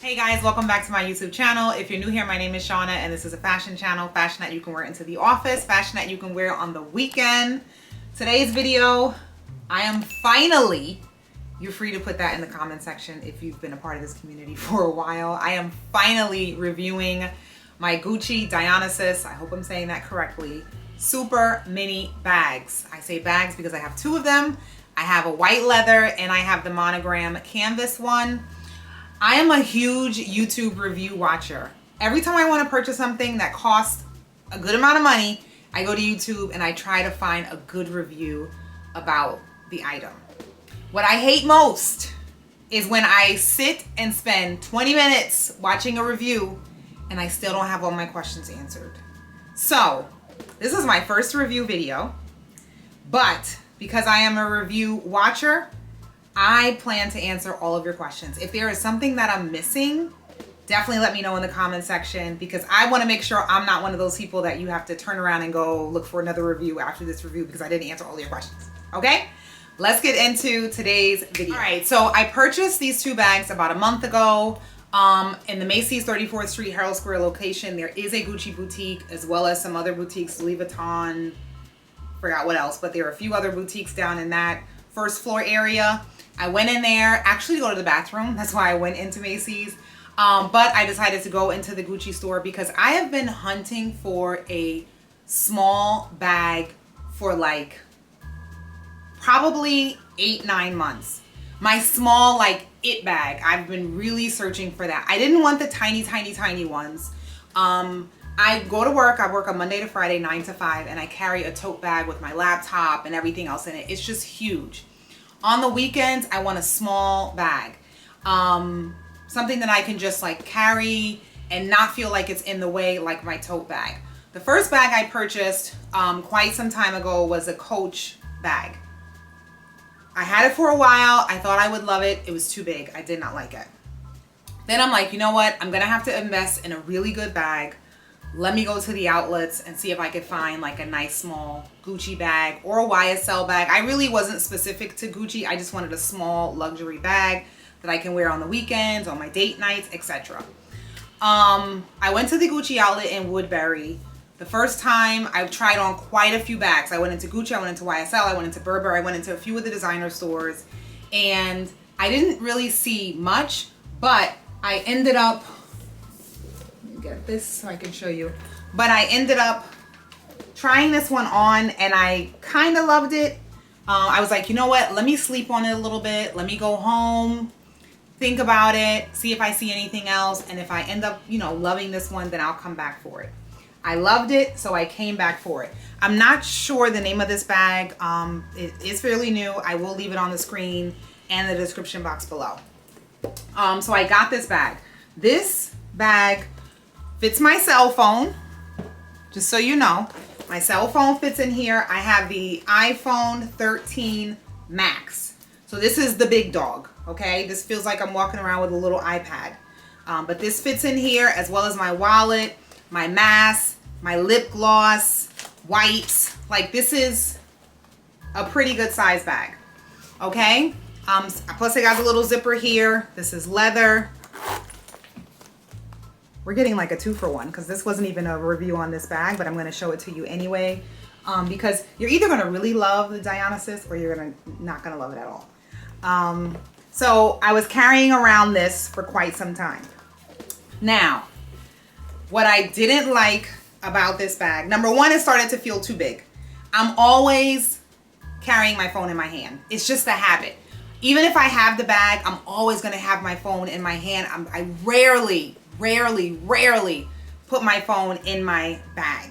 Hey guys, welcome back to my YouTube channel. If you're new here, my name is Shauna and this is a fashion channel. Fashion that you can wear into the office, fashion that you can wear on the weekend. Today's video, I am finally, you're free to put that in the comment section if you've been a part of this community for a while. I am finally reviewing my Gucci Dionysus, I hope I'm saying that correctly, super mini bags. I say bags because I have two of them. I have a white leather and I have the Monogram canvas one. I am a huge YouTube review watcher. Every time I want to purchase something that costs a good amount of money, I go to YouTube and I try to find a good review about the item. What I hate most is when I sit and spend 20 minutes watching a review and I still don't have all my questions answered. So, this is my first review video, but because I am a review watcher, I plan to answer all of your questions. If there is something that I'm missing, definitely let me know in the comment section because I want to make sure I'm not one of those people that you have to turn around and go look for another review after this review because I didn't answer all your questions. Okay? Let's get into today's video. All right, so I purchased these two bags about a month ago in the Macy's 34th Street Herald Square location. There is a Gucci boutique as well as some other boutiques, Louis Vuitton, forgot what else, but there are a few other boutiques down in that first floor area. I went in there actually to go to the bathroom. That's why I went into Macy's. But I decided to go into the Gucci store because I have been hunting for a small bag for like probably 8-9 months. My small like it bag. I've been really searching for that. I didn't want the tiny ones. I go to work. I work on Monday to Friday, 9 to 5, and I carry a tote bag with my laptop and everything else in it. It's just huge. On the weekends, I want a small bag. Something that I can just like carry and not feel like it's in the way like my tote bag. The first bag I purchased quite some time ago was a Coach bag. I had it for a while. I thought I would love it. It was too big. I did not like it. Then I'm like, you know what? I'm gonna have to invest in a really good bag. Let me go to the outlets and see if I could find like a nice small Gucci bag or a YSL bag. I really wasn't specific to Gucci. I just wanted a small luxury bag that I can wear on the weekends, on my date nights, etc. I went to the Gucci outlet in Woodbury. The first time I tried on quite a few bags. I went into Gucci, I went into YSL, I went into Burberry, I went into a few of the designer stores, and I didn't really see much, but I ended up, get this so I can show you, but I ended up trying this one on and I kind of loved it. I was like, you know what, let me sleep on it a little bit, let me go home, think about it, see if I see anything else, and if I end up, you know, loving this one, then I'll come back for it. I loved it, so I came back for it. I'm not sure the name of this bag. It is fairly new. I will leave it on the screen and the description box below. So I got this bag. This bag fits my cell phone, just so you know. My cell phone fits in here. I have the iPhone 13 Max. So this is the big dog, okay? This feels like I'm walking around with a little iPad. But this fits in here as well as my wallet, my mask, my lip gloss, wipes. Like this is a pretty good size bag, okay? Plus it got a little zipper here. This is leather. We're getting like a 2-for-1 because this wasn't even a review on this bag, but I'm going to show it to you anyway because you're either going to really love the Dionysus or you're not going to love it at all. So I was carrying around this for quite some time. Now, what I didn't like about this bag, number one, it started to feel too big. I'm always carrying my phone in my hand. It's just a habit. Even if I have the bag, I'm always going to have my phone in my hand. I rarely put my phone in my bag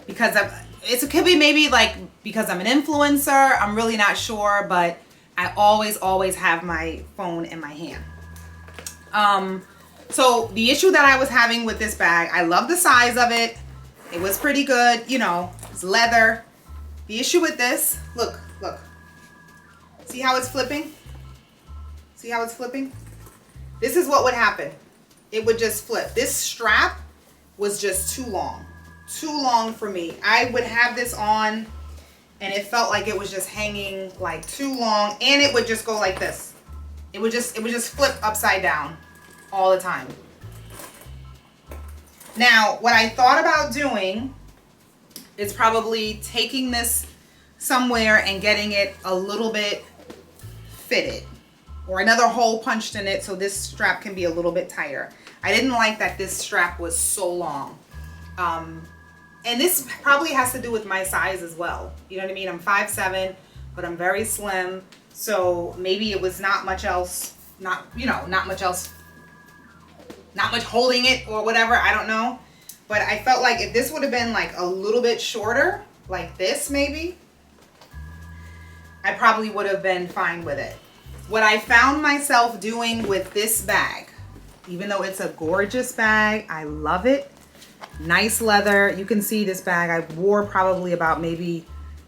because it could be maybe like because I'm an influencer. I'm really not sure, but I always have my phone in my hand. So the issue that I was having with this bag, I love the size of it. It was pretty good, you know, it's leather. The issue with this, look. See how it's flipping? See how it's flipping? This is what would happen. It would just flip. This strap was just too long for me. I would have this on and it felt like it was just hanging like too long, and it would just go like this. It would just flip upside down. all the time. Now, what I thought about doing is probably taking this somewhere and getting it a little bit fitted, or another hole punched in it so this strap can be a little bit tighter. I didn't like that this strap was so long. And this probably has to do with my size as well. You know what I mean? I'm 5'7", but I'm very slim. So maybe it was not much else, not much holding it or whatever. I don't know. But I felt like if this would have been like a little bit shorter, like this maybe, I probably would have been fine with it. What I found myself doing with this bag, even though it's a gorgeous bag, I love it. Nice leather. You can see this bag I wore probably about maybe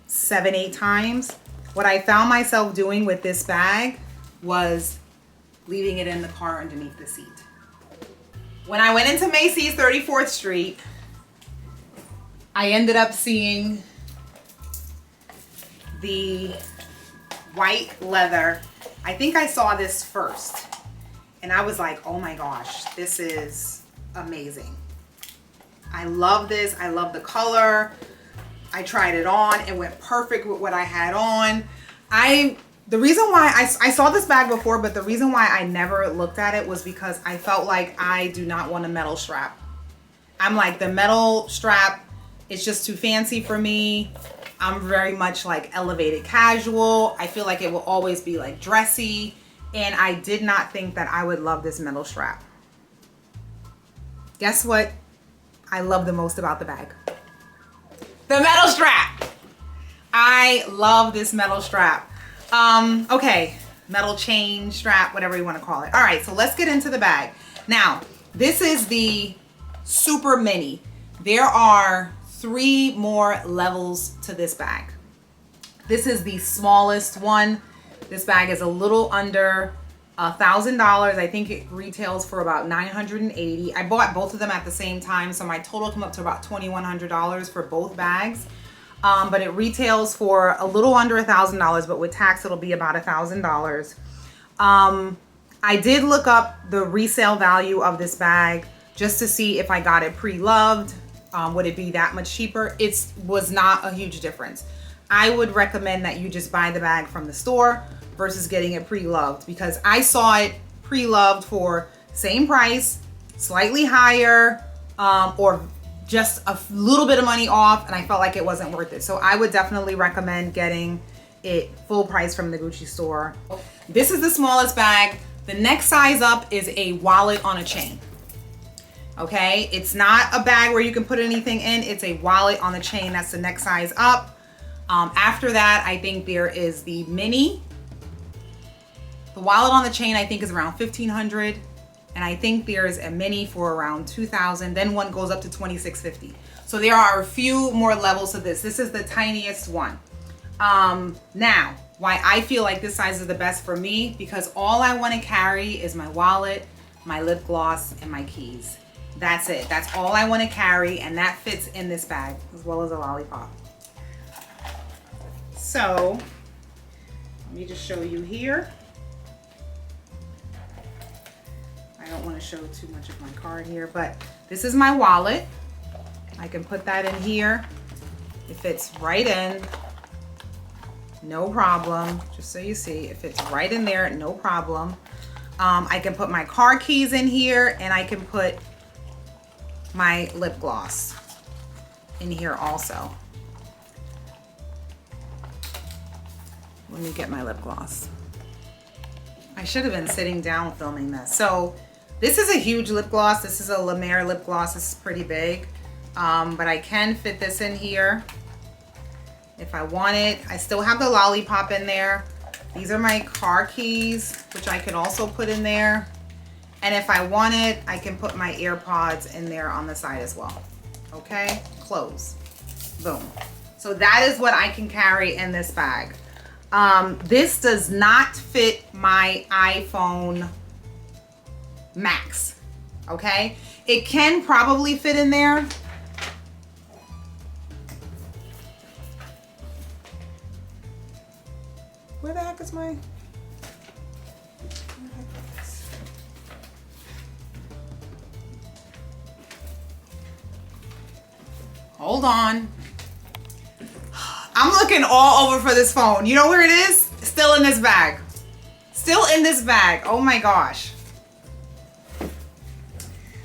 7-8 times. What I found myself doing with this bag was leaving it in the car underneath the seat. When I went into Macy's 34th Street, I ended up seeing the white leather. I think I saw this first and I was like, oh my gosh, this is amazing. I love this. I love the color. I tried it on. It went perfect with what I had on. The reason why I saw this bag before, but the reason why I never looked at it was because I felt like I do not want a metal strap. I'm like, the metal strap is just too fancy for me. I'm very much like elevated casual. I feel like it will always be like dressy. And I did not think that I would love this metal strap. Guess what I love the most about the bag? The metal strap. I love this metal strap. Okay, metal chain strap, whatever you want to call it. All right, so let's get into the bag. Now, this is the super mini. There are 3 more levels to this bag. This is the smallest one. This bag is a little under $1,000. I think it retails for about $980. I bought both of them at the same time, so my total came up to about $2,100 for both bags. But it retails for a little under $1,000, but with tax it'll be about $1,000. I did look up the resale value of this bag just to see if I got it pre-loved. Would it be that much cheaper? It was not a huge difference. I would recommend that you just buy the bag from the store versus getting it pre-loved, because I saw it pre-loved for same price, slightly higher, or just a little bit of money off, and I felt like it wasn't worth it. So I would definitely recommend getting it full price from the Gucci store. This is the smallest bag. The next size up is a wallet on a chain. Okay, it's not a bag where you can put anything in. It's a wallet on a chain. That's the next size up. After that, I think there is the mini. The wallet on the chain, I think, is around $1,500. And I think there's a mini for around $2,000. Then one goes up to $2,650. So there are a few more levels to this. This is the tiniest one. Now, why I feel like this size is the best for me, because all I want to carry is my wallet, my lip gloss, and my keys. That's it. That's all I want to carry, and that fits in this bag, as well as a lollipop. So, let me just show you here. I don't want to show too much of my card here, but this is my wallet. I can put that in here. It fits right in, no problem. Just so you see, it fits right in there, no problem. I can put my car keys in here, and I can put my lip gloss in here also. Let me get my lip gloss. I should have been sitting down filming this. So this is a huge lip gloss. This is a La Mer lip gloss. This is pretty big. But I can fit this in here if I want it. I still have the lollipop in there. These are my car keys, which I can also put in there. And if I want it, I can put my AirPods in there on the side as well. Okay, close, boom. So that is what I can carry in this bag. This does not fit my iPhone Max, okay? It can probably fit in there. Where the heck is my... Hold on. I'm looking all over for this phone. You know where it is? Still in this bag. Still in this bag. Oh my gosh.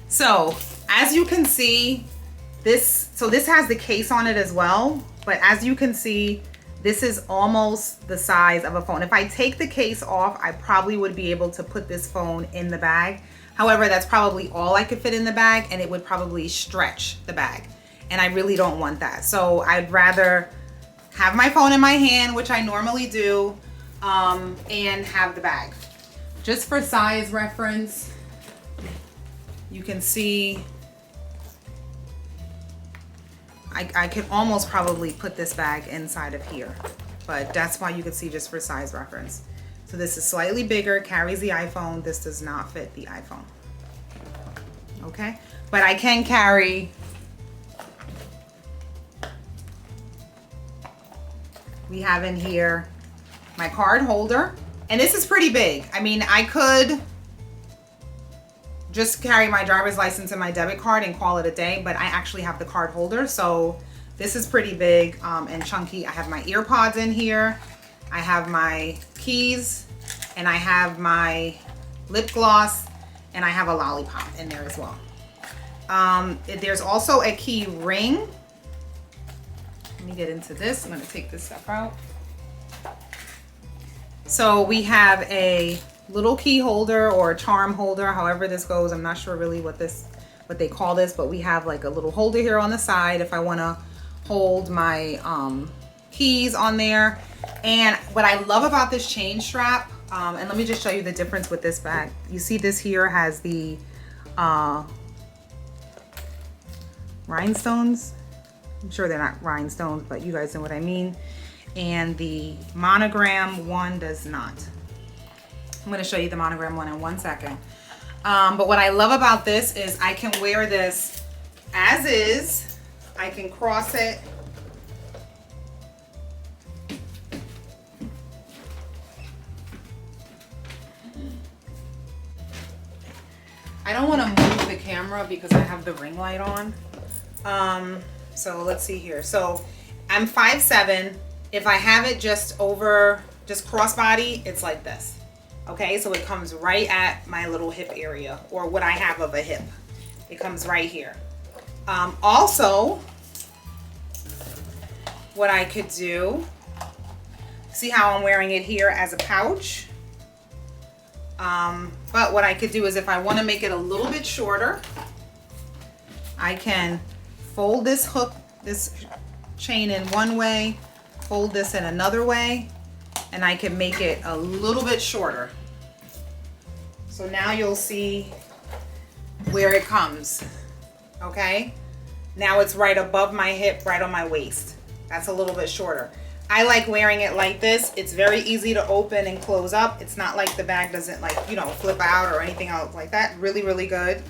So, as you can see, this has the case on it as well. But as you can see, this is almost the size of a phone. If I take the case off, I probably would be able to put this phone in the bag. However, that's probably all I could fit in the bag, and it would probably stretch the bag. And I really don't want that. So I'd rather have my phone in my hand, which I normally do, and have the bag. Just for size reference, you can see I could almost probably put this bag inside of here, but that's why you can see just for size reference. So this is slightly bigger, carries the iPhone. This does not fit the iPhone. Okay, but I can carry, we have in here my card holder, and this is pretty big. I mean, I could just carry my driver's license and my debit card and call it a day, but I actually have the card holder, so this is pretty big and chunky. I have my ear pods in here, I have my keys, and I have my lip gloss, and I have a lollipop in there as well. There's also a key ring. Let me get into this. I'm going to take this stuff out. So we have a little key holder or charm holder, however this goes. I'm not sure really what they call this, but we have like a little holder here on the side if I want to hold my keys on there. And what I love about this chain strap, and let me just show you the difference with this bag. You see this here has the rhinestones. I'm sure they're not rhinestones, but you guys know what I mean. And the Monogram one does not. I'm going to show you the Monogram one in 1 second. But what I love about this is I can wear this as is. I can cross it. I don't want to move the camera because I have the ring light on. So let's see here. So I'm 5'7". If I have it just crossbody, it's like this. Okay, so it comes right at my little hip area, or what I have of a hip. It comes right here. Also, what I could do, see how I'm wearing it here as a pouch? But what I could do is if I want to make it a little bit shorter, I can fold this hook, this chain in one way, fold this in another way, and I can make it a little bit shorter. So now you'll see where it comes, okay? Now it's right above my hip, right on my waist. That's a little bit shorter. I like wearing it like this. It's very easy to open and close up. It's not like the bag doesn't flip out or anything else like that. Really, really good.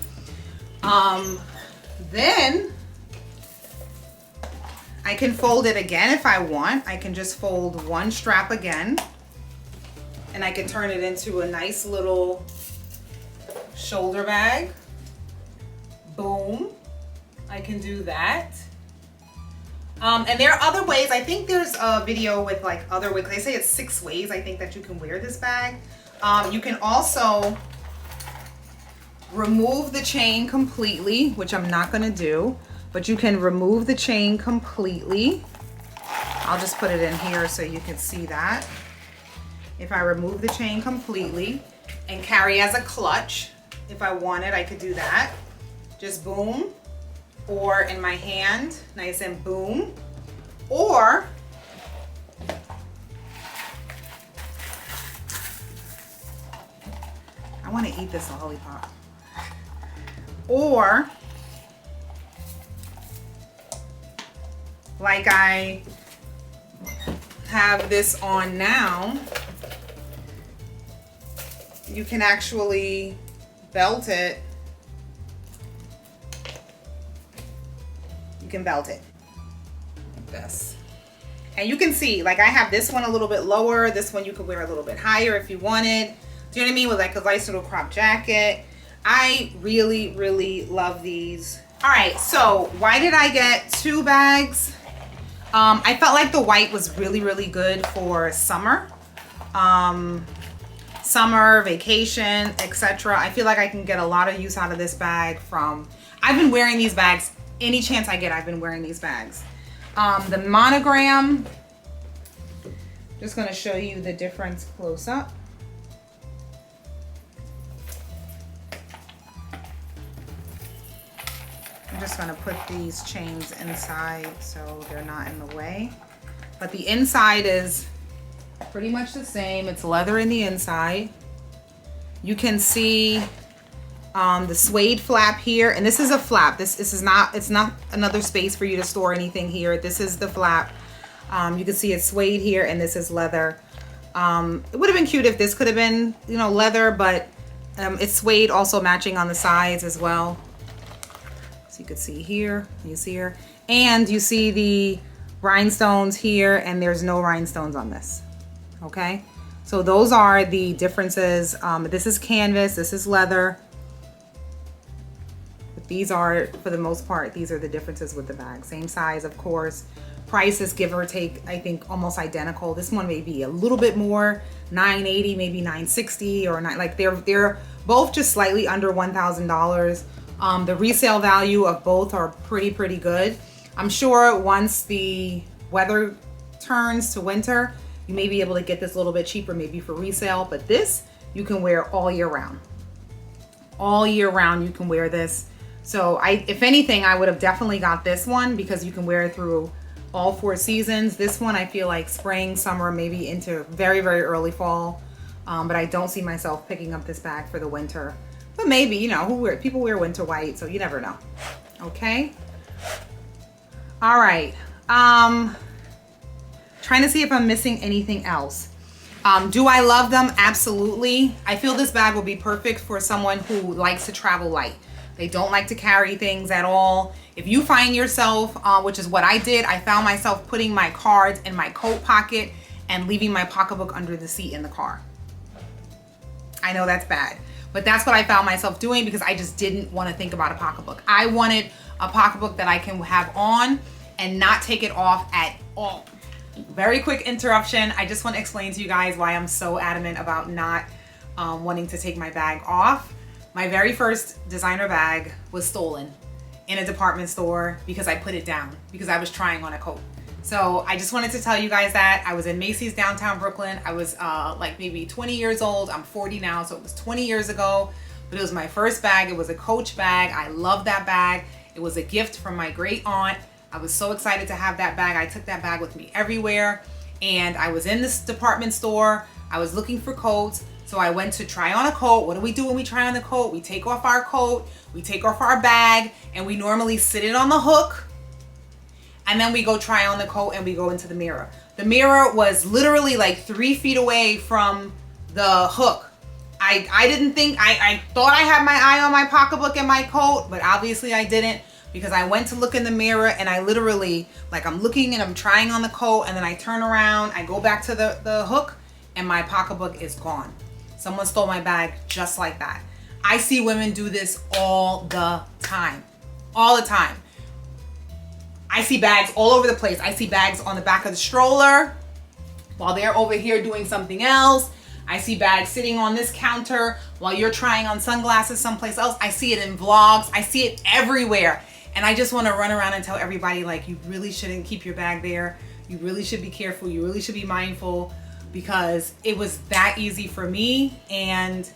Then I can fold it again if I want. I can just fold one strap again, and I can turn it into a nice little shoulder bag. Boom. I can do that. And there are other ways. I think there's a video with like other ways. They say it's 6 ways I think that you can wear this bag. You can also remove the chain completely, which I'm not going to do, but you can remove the chain completely. I'll just put it in here so you can see that. If I remove the chain completely and carry as a clutch, if I wanted, I could do that. Just boom. Or in my hand, nice and boom. Or I want to eat this lollipop. Or like I have this on now, you can actually belt it. You can belt it like this. And you can see, like I have this one a little bit lower. This one you could wear a little bit higher if you wanted. Do you know what I mean? With like a nice little crop jacket. I really, really love these All right, so why did I get 2 bags? I felt like the white was really, really good for summer. Summer, vacation, etc. I feel like I can get a lot of use out of this bag from, I've been wearing these bags, any chance I get, I've been wearing these bags. The Monogram, just gonna show you the difference close up. I'm just gonna put these chains inside so they're not in the way. But the inside is pretty much the same. It's leather in the inside. You can see the suede flap here, and this is a flap. This is not, it's not another space for you to store anything here. This is the flap. You can see it's suede here, and this is leather. It would have been cute if this could have been, you know, leather, but it's suede also matching on the sides as well. So you can see here, you see here, and you see the rhinestones here, and there's no rhinestones on this. Okay, so those are the differences. This is canvas, this is leather. But these are, for the most part, these are the differences with the bag. Same size, of course. Price is give or take, I think, almost identical. This one may be a little bit more, $980, maybe $960, or not. Like they're both just slightly under $1,000. The resale value of both are pretty good. I'm sure once the weather turns to winter, you may be able to get this a little bit cheaper, maybe for resale, but this you can wear all year round. All year round you can wear this. So if anything, I would have definitely got this one because you can wear it through all 4 seasons. This one I feel like spring, summer, maybe into very early fall. But I don't see myself picking up this bag for the winter. But maybe, you know, people wear winter white, so you never know. Okay. All right. Trying to see if I'm missing anything else. Do I love them? Absolutely. I feel this bag will be perfect for someone who likes to travel light. They don't like to carry things at all. If you find yourself, which is what I did, I found myself putting my cards in my coat pocket and leaving my pocketbook under the seat in the car. I know that's bad, but that's what I found myself doing because I just didn't want to think about a pocketbook. I wanted a pocketbook that I can have on and not take it off at all. Very quick interruption. I just want to explain to you guys why I'm so adamant about not wanting to take my bag off. My very first designer bag was stolen in a department store because I put it down because I was trying on a coat. So I just wanted to tell you guys that I was in Macy's downtown Brooklyn. I was like maybe 20 years old. I'm 40 now, so it was 20 years ago, but it was my first bag. It was a Coach bag. I love that bag. It was a gift from my great aunt. I was so excited to have that bag. I took that bag with me everywhere. And I was in this department store. I was looking for coats. So I went to try on a coat. What do we do when we try on the coat? We take off our coat, we take off our bag, and we normally sit it on the hook. And then we go try on the coat and we go into the mirror. The mirror was literally like 3 feet away from the hook. I didn't think, I thought I had my eye on my pocketbook and my coat, but obviously I didn't. Because I went to look in the mirror and I literally, like I'm looking and I'm trying on the coat and then I turn around, I go back to the hook and my pocketbook is gone. Someone stole my bag just like that. I see women do this all the time. All the time. I see bags all over the place. I see bags on the back of the stroller while they're over here doing something else. I see bags sitting on this counter while you're trying on sunglasses someplace else. I see it in vlogs. I see it everywhere. And I just want to run around and tell everybody, like, you really shouldn't keep your bag there. You really should be careful. You really should be mindful because it was that easy for me. And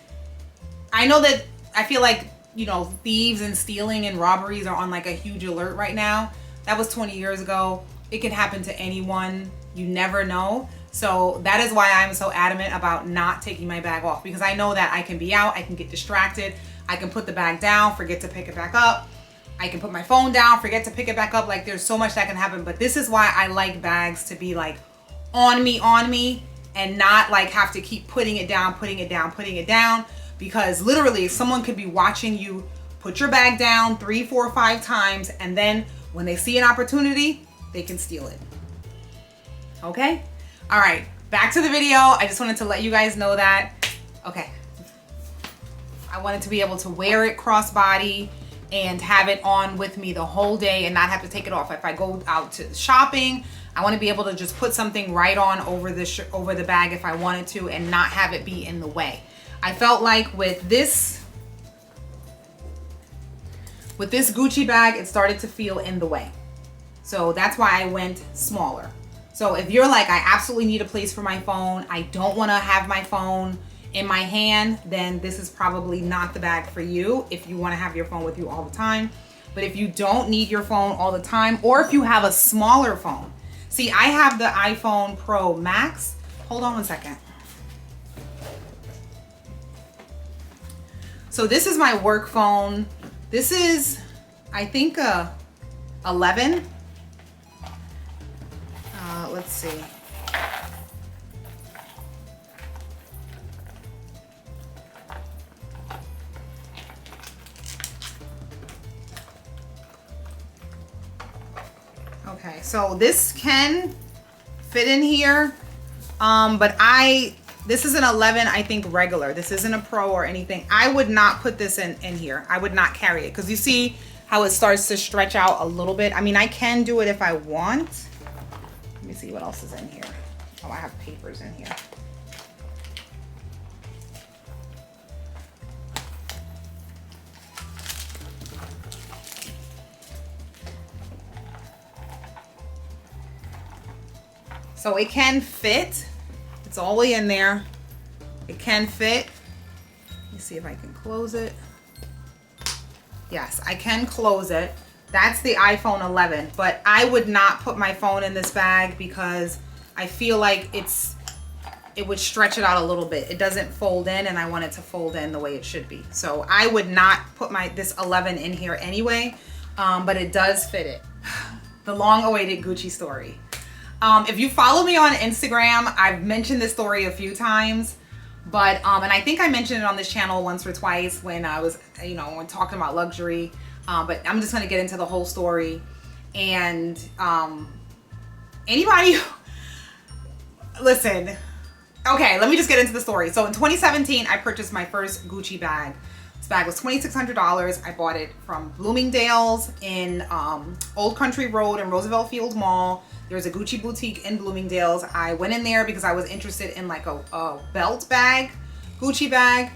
I know that I feel like, you know, thieves and stealing and robberies are on like a huge alert right now. That was 20 years ago. It can happen to anyone. You never know. So that is why I'm so adamant about not taking my bag off, because I know that I can be out, I can get distracted, I can put the bag down, forget to pick it back up. I can put my phone down, forget to pick it back up. Like there's so much that can happen. But this is why I like bags to be like on me, and not like have to keep putting it down. Because literally someone could be watching you put your bag down 3, 4, 5 times. And then when they see an opportunity, they can steal it. Okay? All right, back to the video. I just wanted to let you guys know that. Okay. I wanted to be able to wear it crossbody and have it on with me the whole day and not have to take it off. If I go out to shopping, I want to be able to just put something right on over the bag if I wanted to and not have it be in the way. I felt like with this Gucci bag, it started to feel in the way. So that's why I went smaller. So if you're like, I absolutely need a place for my phone, I don't want to have my phone in my hand, then this is probably not the bag for you if you want to have your phone with you all the time. But if you don't need your phone all the time, or if you have a smaller phone. See, I have the iPhone Pro Max. Hold on one second. So this is my work phone. This is, I think, 11. Let's see. Okay, so this can fit in here, but this is an 11, I think, regular. This isn't a Pro or anything. I would not put this in here. I would not carry it because you see how it starts to stretch out a little bit. I mean, I can do it if I want. Let me see what else is in here. Oh, I have papers in here. So it can fit. It's all the way in there. It can fit. Let me see if I can close it. Yes, I can close it. That's the iPhone 11, but I would not put my phone in this bag because I feel like it would stretch it out a little bit. It doesn't fold in, and I want it to fold in the way it should be. So I would not put this 11 in here anyway, but it does fit it. The long-awaited Gucci story. If you follow me on Instagram, I've mentioned this story a few times, but and I think I mentioned it on this channel once or twice when I was, when talking about luxury. But I'm just gonna get into the whole story. And anybody, listen. Okay, let me just get into the story. So in 2017, I purchased my first Gucci bag. This bag was $2,600. I bought it from Bloomingdale's in Old Country Road in Roosevelt Field Mall. There's a Gucci boutique in Bloomingdale's. I went in there because I was interested in like a belt bag, Gucci bag.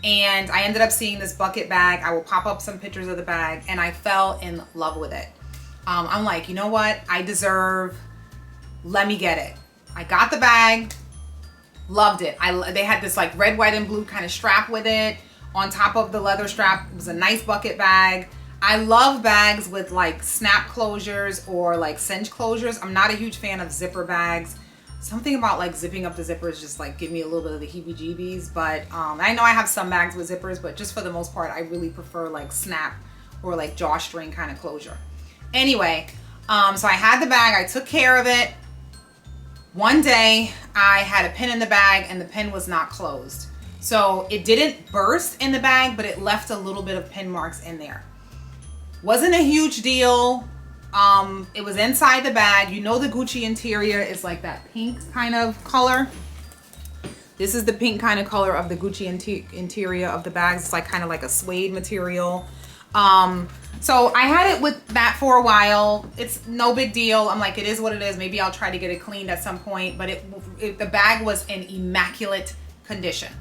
And I ended up seeing this bucket bag. I will pop up some pictures of the bag, and I fell in love with it. I'm like, you know what? Let me get it. I got the bag, loved it. They had this like red, white, and blue kind of strap with it. On top of the leather strap, it was a nice bucket bag. I love bags with like snap closures or like cinch closures. I'm not a huge fan of zipper bags. Something about like zipping up the zippers just like give me a little bit of the heebie-jeebies. But I know I have some bags with zippers, but just for the most part, I really prefer like snap or like drawstring kind of closure. Anyway, so I had the bag. I took care of it. One day, I had a pin in the bag and the pin was not closed. So it didn't burst in the bag, but it left a little bit of pin marks in there. Wasn't a huge deal. It was inside the bag. You know the Gucci interior is like that pink kind of color. This is the pink kind of color of the Gucci interior of the bags. It's like kind of like a suede material. So I had it with that for a while. It's no big deal. I'm like, it is what it is. Maybe I'll try to get it cleaned at some point. But the bag was in immaculate condition.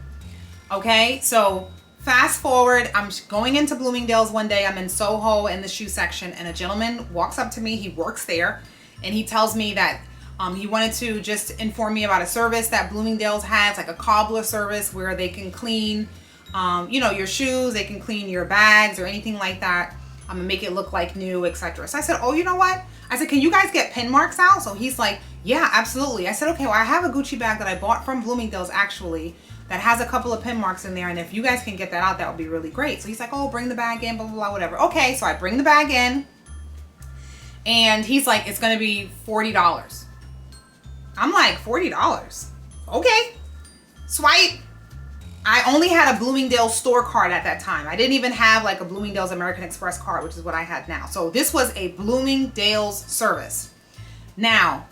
Okay, so fast forward, I'm going into Bloomingdale's one day. I'm in Soho in the shoe section, and a gentleman walks up to me. He works there, and he tells me that he wanted to just inform me about a service that Bloomingdale's has, like a cobbler service where they can clean, your shoes. They can clean your bags or anything like that. And make it look like new, etc. So I said, oh, you know what? I said, can you guys get pin marks out? So he's like, yeah, absolutely. I said, okay, well, I have a Gucci bag that I bought from Bloomingdale's actually that has a couple of pin marks in there. And if you guys can get that out, that would be really great. So he's like, oh, bring the bag in, blah, blah, blah, whatever. Okay, so I bring the bag in. And he's like, it's going to be $40. I'm like, $40? Okay. Swipe. I only had a Bloomingdale's store card at that time. I didn't even have like a Bloomingdale's American Express card, which is what I had now. So this was a Bloomingdale's service. Now,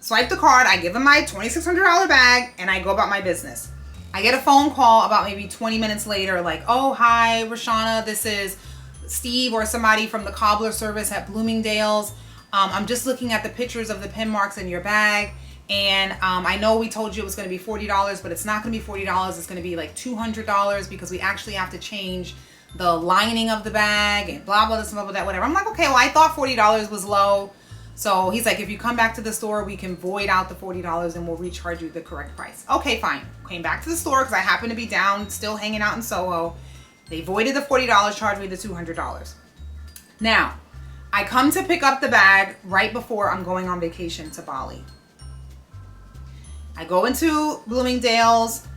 swipe the card. I give him my $2,600 bag and I go about my business. I get a phone call about maybe 20 minutes later like, oh, hi, Rashana. This is Steve or somebody from the cobbler service at Bloomingdale's. I'm just looking at the pictures of the pin marks in your bag. And I know we told you it was going to be $40, but it's not going to be $40. It's going to be like $200 because we actually have to change the lining of the bag and blah, blah, this, blah, blah, that, whatever. I'm like, okay, well, I thought $40 was low. So he's like, if you come back to the store, we can void out the $40 and we'll recharge you the correct price. Okay, fine. Came back to the store because I happened to be down, still hanging out in Soho. They voided the $40, charged me the $200. Now, I come to pick up the bag right before I'm going on vacation to Bali. I go into Bloomingdale's.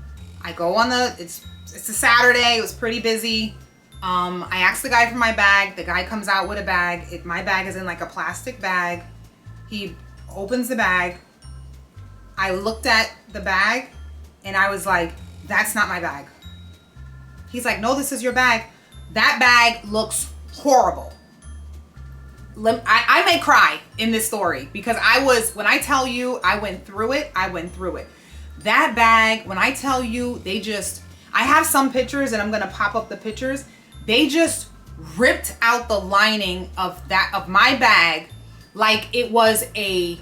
I go on it's a Saturday. It was pretty busy. I asked the guy for my bag. The guy comes out with a bag. My bag is in like a plastic bag. He opens the bag. I looked at the bag and I was like, that's not my bag. He's like, no, this is your bag. That bag looks horrible. I may cry in this story because when I tell you I went through it, I went through it. That bag, when I tell you, I have some pictures and I'm going to pop up the pictures. They just ripped out the lining of my bag like it was a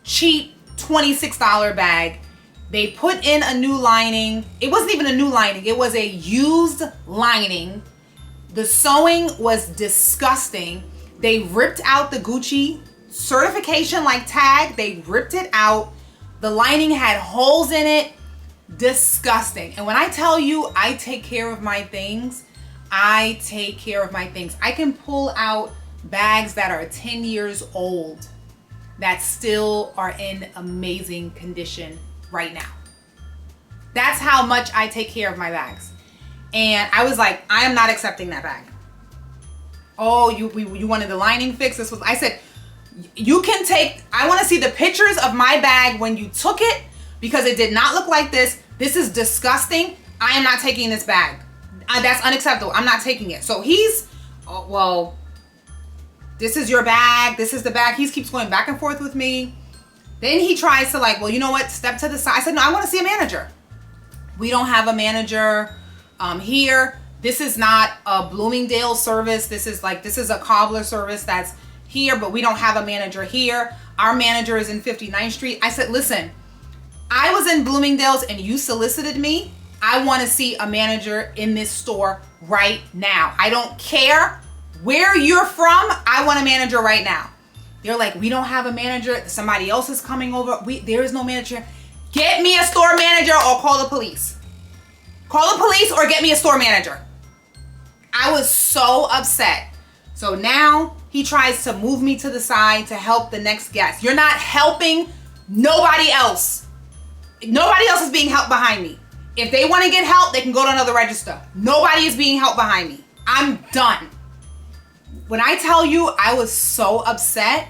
cheap $26 bag. They put in a new lining. It wasn't even a new lining. It was a used lining. The sewing was disgusting. They ripped out the Gucci certification like tag. They ripped it out. The lining had holes in it. Disgusting. And when I tell you I take care of my things, I take care of my things. I can pull out bags that are 10 years old that still are in amazing condition right now. That's how much I take care of my bags. And I was like, I am not accepting that bag. Oh, you wanted the lining fixed? I said, you can I want to see the pictures of my bag when you took it because it did not look like this. This is disgusting. I am not taking this bag. That's unacceptable. I'm not taking it. So well, this is your bag. This is the bag. He keeps going back and forth with me. Then he tries to well, you know what? Step to the side. I said, no, I want to see a manager. We don't have a manager here. This is not a Bloomingdale service. This is a cobbler service that's here, but we don't have a manager here. Our manager is in 59th Street. I said, listen, I was in Bloomingdale's and you solicited me. I want to see a manager in this store right now. I don't care where you're from. I want a manager right now. They're like, we don't have a manager. Somebody else is coming over. There is no manager. Get me a store manager or call the police. Call the police or get me a store manager. I was so upset. So now he tries to move me to the side to help the next guest. You're not helping nobody else. Nobody else is being helped behind me. If they want to get help, they can go to another register. Nobody is being helped behind me. I'm done. When I tell you I was so upset,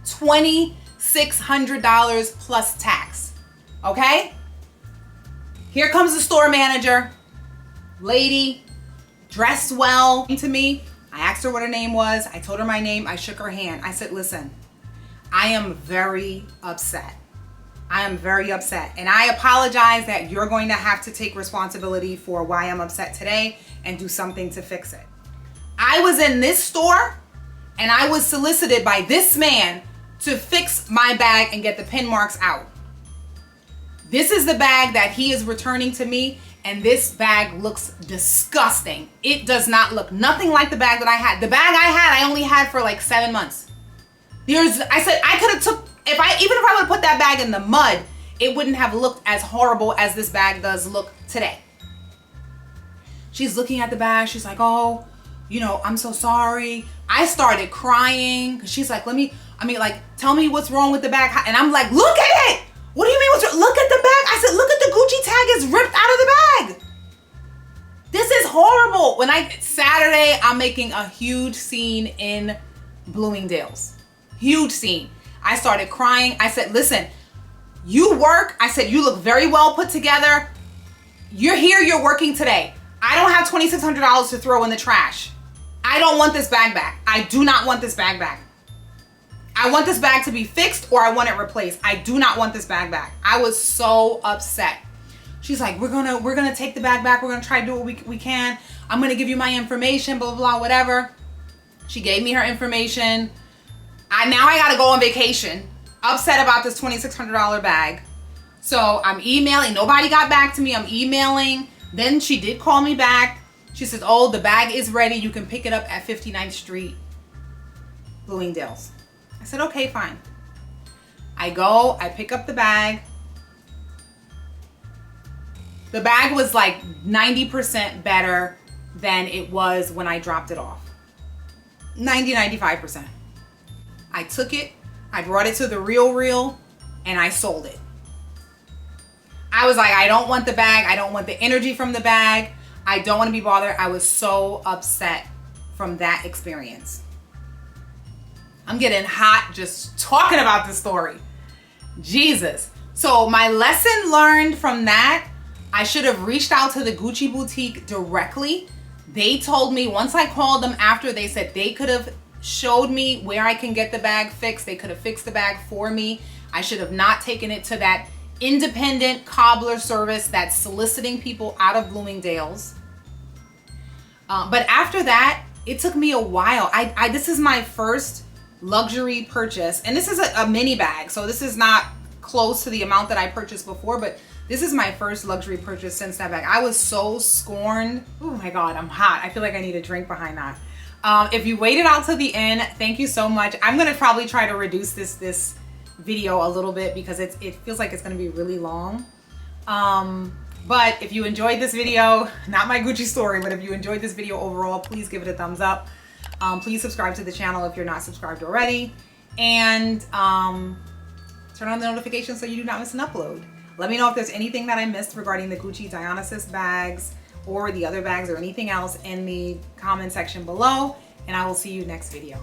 $2,600 plus tax. Okay? Here comes the store manager. Lady, dressed well to me. I asked her what her name was. I told her my name. I shook her hand. I said, listen, I am very upset. I am very upset. And I apologize that you're going to have to take responsibility for why I'm upset today and do something to fix it. I was in this store and I was solicited by this man to fix my bag and get the pin marks out. This is the bag that he is returning to me, and this bag looks disgusting. It does not look nothing like the bag that I had. The bag I only had for like 7 months. I said I could have even if I would have put that bag in the mud, it wouldn't have looked as horrible as this bag does look today. She's looking at the bag. She's like, oh, I'm so sorry. I started crying because she's like, tell me what's wrong with the bag. And I'm like, look at it. What do you mean? Look at the bag. I said, look at the Gucci tag is ripped out of the bag. This is horrible. Saturday, I'm making a huge scene in Bloomingdale's. Huge scene. I started crying. I said, listen, you work. I said, you look very well put together. You're here. You're working today. I don't have $2,600 to throw in the trash. I don't want this bag back. I do not want this bag back. I want this bag to be fixed or I want it replaced. I do not want this bag back. I was so upset. She's like, we're gonna take the bag back. We're gonna try to do what we can. I'm gonna give you my information, blah, blah, blah, whatever. She gave me her information. Now I gotta go on vacation. Upset about this $2,600 bag. So I'm emailing. Nobody got back to me. I'm emailing. Then she did call me back. She says, oh, the bag is ready. You can pick it up at 59th Street, Bloomingdale's. I said, okay, fine. I go, I pick up the bag. The bag was like 90% better than it was when I dropped it off. 95%. I took it, I brought it to the Real, and I sold it. I was like, I don't want the bag. I don't want the energy from the bag. I don't want to be bothered. I was so upset from that experience. I'm getting hot just talking about this story. Jesus. So my lesson learned from that, I should have reached out to the Gucci boutique directly. They told me, once I called them after, they said they could have showed me where I can get the bag fixed. They could have fixed the bag for me. I should have not taken it to that independent cobbler service that's soliciting people out of Bloomingdale's. But after that, it took me a while. This is my first luxury purchase, and this is a mini bag, so this is not close to the amount that I purchased before, but this is my first luxury purchase since that bag. I was so scorned. Oh my God, I'm hot. I feel like I need a drink behind that. If you waited out to the end, thank you so much. I'm gonna probably try to reduce this video a little bit because it feels like it's gonna be really long. But if you enjoyed this video, not my Gucci story, but if you enjoyed this video overall, please give it a thumbs up. Please subscribe to the channel if you're not subscribed already. And turn on the notifications so you do not miss an upload. Let me know if there's anything that I missed regarding the Gucci Dionysus bags or the other bags or anything else in the comment section below. And I will see you next video.